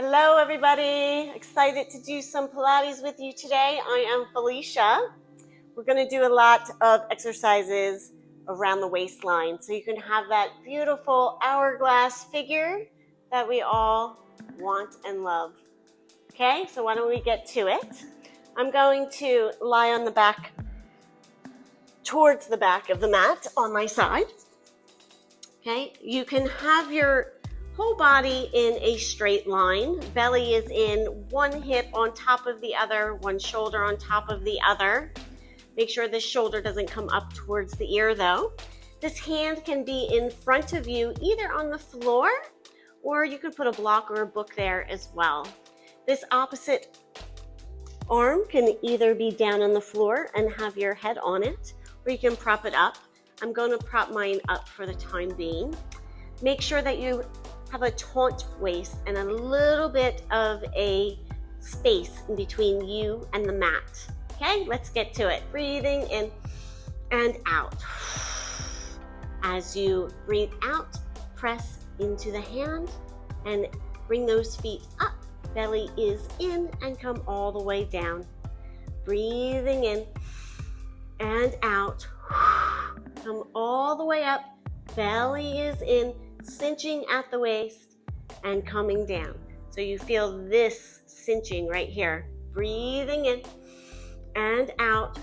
Hello everybody, excited to do some Pilates with you today. I am Felicia. We're going to do a lot of exercises around the waistline so you can have that beautiful hourglass figure that we all want and love. Okay, so why don't we get to it? I'm going to lie on the back, towards the back of the mat on my side. Okay, you can have your whole body in a straight line. Belly is in one hip on top of the other, one shoulder on top of the other. Make sure this shoulder doesn't come up towards the ear though. This hand can be in front of you, either on the floor, or you can put a block or a book there as well. This opposite arm can either be down on the floor and have your head on it, or you can prop it up. I'm going to prop mine up for the time being. Make sure that you have a taut waist and a little bit of a space in between you and the mat. Okay, let's get to it. Breathing in and out. As you breathe out, press into the hand and bring those feet up. Belly is in and come all the way down. Breathing in and out. Come all the way up. Belly is in, cinching at the waist and coming down. So you feel this cinching right here. Breathing in and out.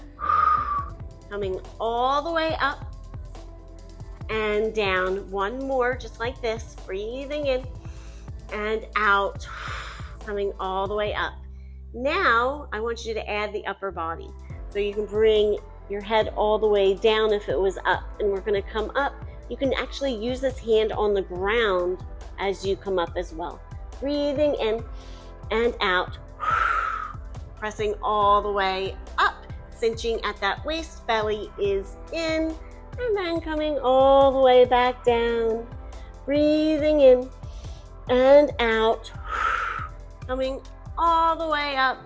Coming all the way up and down. One more, just like this. Breathing in and out. Coming all the way up. Now, I want you to add the upper body. So you can bring your head all the way down if it was up. And we're going to come up. You can actually use this hand on the ground as you come up as well. Breathing in and out. Pressing all the way up. Cinching at that waist. Belly is in. And then coming all the way back down. Breathing in and out. Coming all the way up.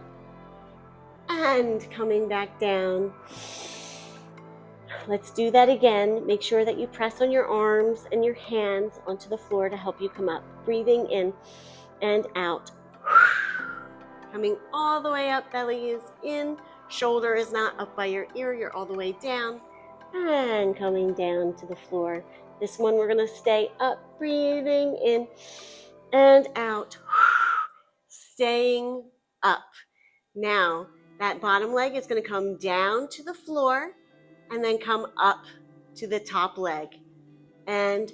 And coming back down. Let's do that again. Make sure that you press on your arms and your hands onto the floor to help you come up. Breathing in and out. Coming all the way up, belly is in. Shoulder is not up by your ear, you're all the way down. And coming down to the floor. This one we're gonna stay up, breathing in and out. Staying up. Now, that bottom leg is gonna come down to the floor and then come up to the top leg. And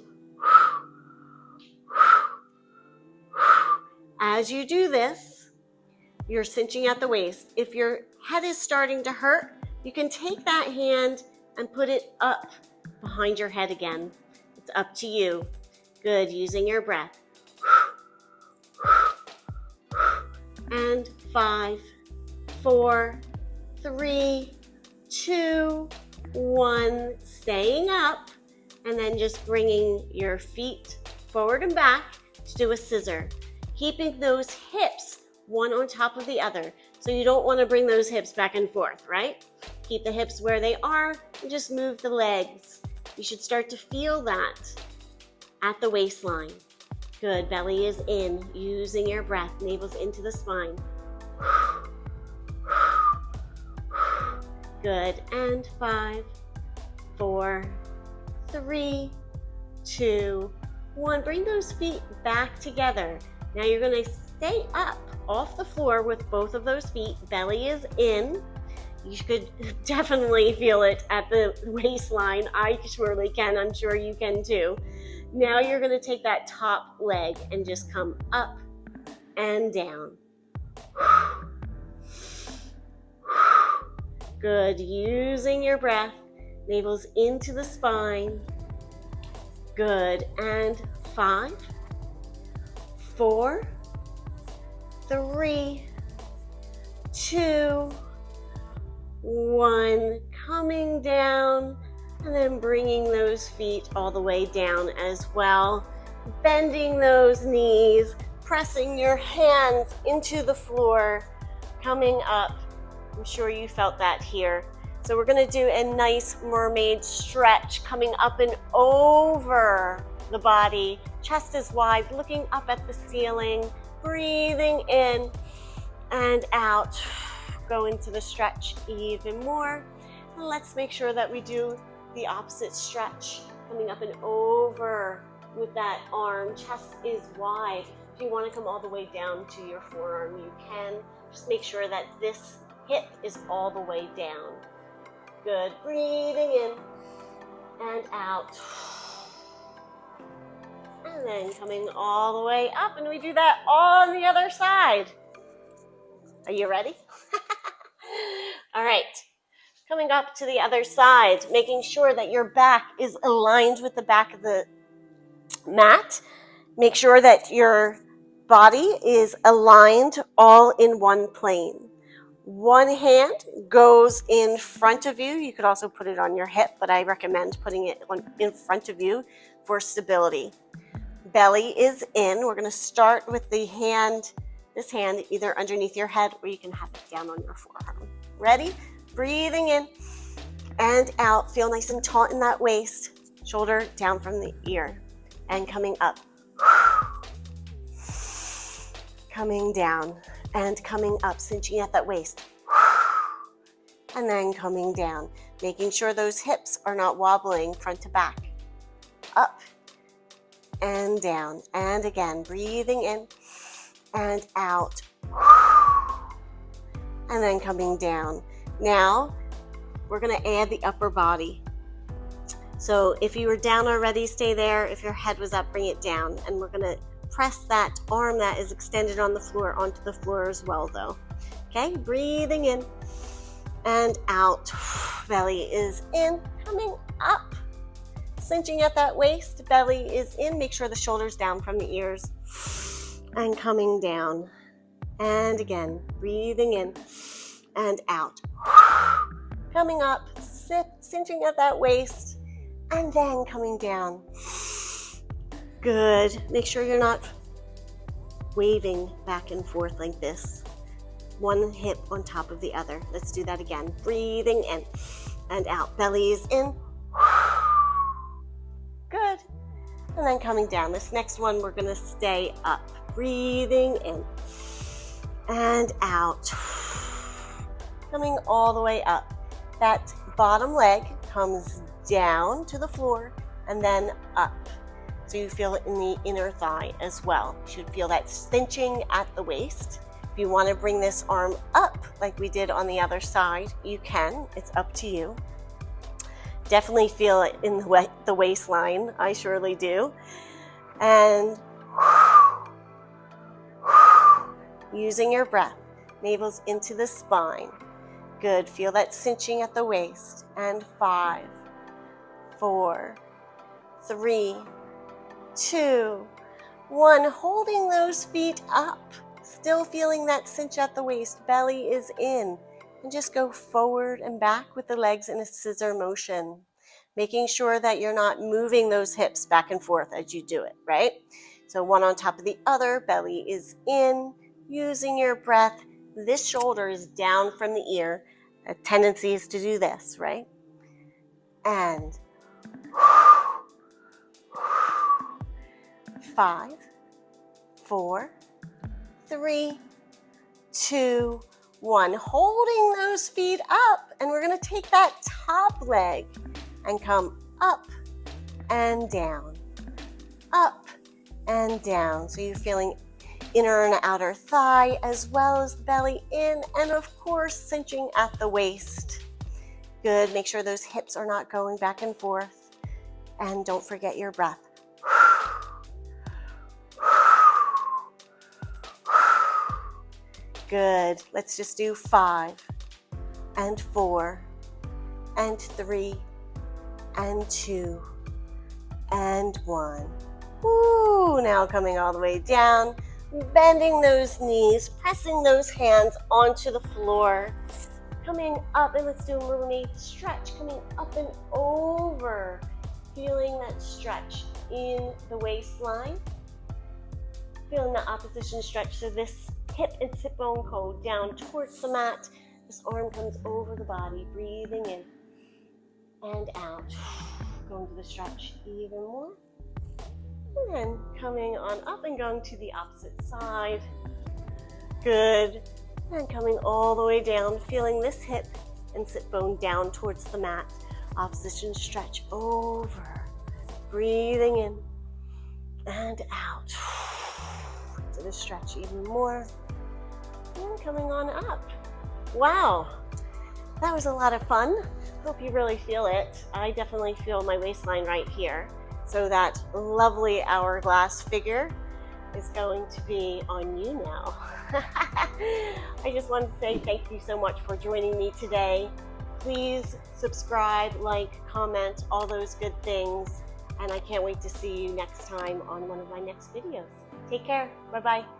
as you do this, you're cinching at the waist. If your head is starting to hurt, you can take that hand and put it up behind your head again. It's up to you. Good, using your breath. And 5, 4, 3, 2, 1, staying up, and then just bringing your feet forward and back to do a scissor. Keeping those hips one on top of the other. So you don't want to bring those hips back and forth, right? Keep the hips where they are and just move the legs. You should start to feel that at the waistline. Good, belly is in, using your breath, navel's into the spine. Good, and 5, 4, 3, 2, 1. Bring those feet back together. Now you're gonna stay up off the floor with both of those feet. Belly is in. You could definitely feel it at the waistline. I surely can, I'm sure you can too. Now you're gonna take that top leg and just come up and down. Good, using your breath, navel's into the spine. Good, and 5, 4, 3, 2, 1, coming down, and then bringing those feet all the way down as well. Bending those knees, pressing your hands into the floor, coming up. I'm sure you felt that here. So we're gonna do a nice mermaid stretch, coming up and over the body. Chest is wide, looking up at the ceiling. breathing in and out. Go into the stretch even more. And let's make sure that we do the opposite stretch, coming up and over with that arm. Chest is wide. If you want to come all the way down to your forearm, you can. Just make sure that this hip is all the way down. Good. Breathing in and out. And then coming all the way up, and we do that on the other side. Are you ready? All right. Coming up to the other side, making sure that your back is aligned with the back of the mat. Make sure that your body is aligned all in one plane. One hand goes in front of you. You could also put it on your hip, but I recommend putting it in front of you for stability. Belly is in. We're going to start with the hand, this hand either underneath your head or you can have it down on your forearm. Ready? Breathing in and out. Feel nice and taut in that waist. Shoulder down from the ear and coming up. Coming down and coming up, cinching at that waist. And then coming down, making sure those hips are not wobbling front to back. Up and down. And again, breathing in and out. And then coming down. Now, we're going to add the upper body. So if you were down already, stay there. If your head was up, bring it down. And we're going to press that arm that is extended on the floor onto the floor as well, though. Okay, breathing in and out. Belly is in, coming up. Cinching at that waist, belly is in. Make sure the shoulders down from the ears. And coming down. And again, breathing in and out. Coming up, cinching at that waist, and then coming down. Good. Make sure you're not waving back and forth like this. One hip on top of the other. Let's do that again. Breathing in and out. Belly is in. Good. And then coming down. This next one, we're going to stay up. Breathing in and out. Coming all the way up. That bottom leg comes down to the floor and then up. So you feel it in the inner thigh as well. You should feel that cinching at the waist. If you want to bring this arm up like we did on the other side, you can. It's up to you. Definitely feel it in the waistline. I surely do. And using your breath, navel's into the spine. Good. Feel that cinching at the waist. And 5, 4, 3, 2, 1. Holding those feet up. Still feeling that cinch at the waist. Belly is in. And just go forward and back with the legs in a scissor motion. Making sure that you're not moving those hips back and forth as you do it, right? So one on top of the other. Belly is in. Using your breath. This shoulder is down from the ear. A tendency is to do this, right? And 5, 4, 3, 2, 1. Holding those feet up. And we're going to take that top leg and come up and down. Up and down. So you're feeling inner and outer thigh as well as the belly in, and of course cinching at the waist. Good. Make sure those hips are not going back and forth, and don't forget your breath. Good. Let's just do 5 and 4 and 3 and 2 and 1. Woo! Now coming all the way down. Bending those knees, pressing those hands onto the floor, coming up, and let's do a mermaid stretch, coming up and over, feeling that stretch in the waistline, feeling the opposition stretch, so this hip and sit bone go down towards the mat, this arm comes over the body, breathing in and out, going to the stretch even more, And then coming on up and going to the opposite side. Good. And coming all the way down, feeling this hip and sit bone down towards the mat. Opposition stretch over. Breathing in and out. To the stretch even more. And coming on up. Wow, that was a lot of fun. Hope you really feel it. I definitely feel my waistline right here. So that lovely hourglass figure is going to be on you now. I just wanted to say thank you so much for joining me today. Please subscribe, like, comment, all those good things. And I can't wait to see you next time on one of my next videos. Take care. Bye-bye.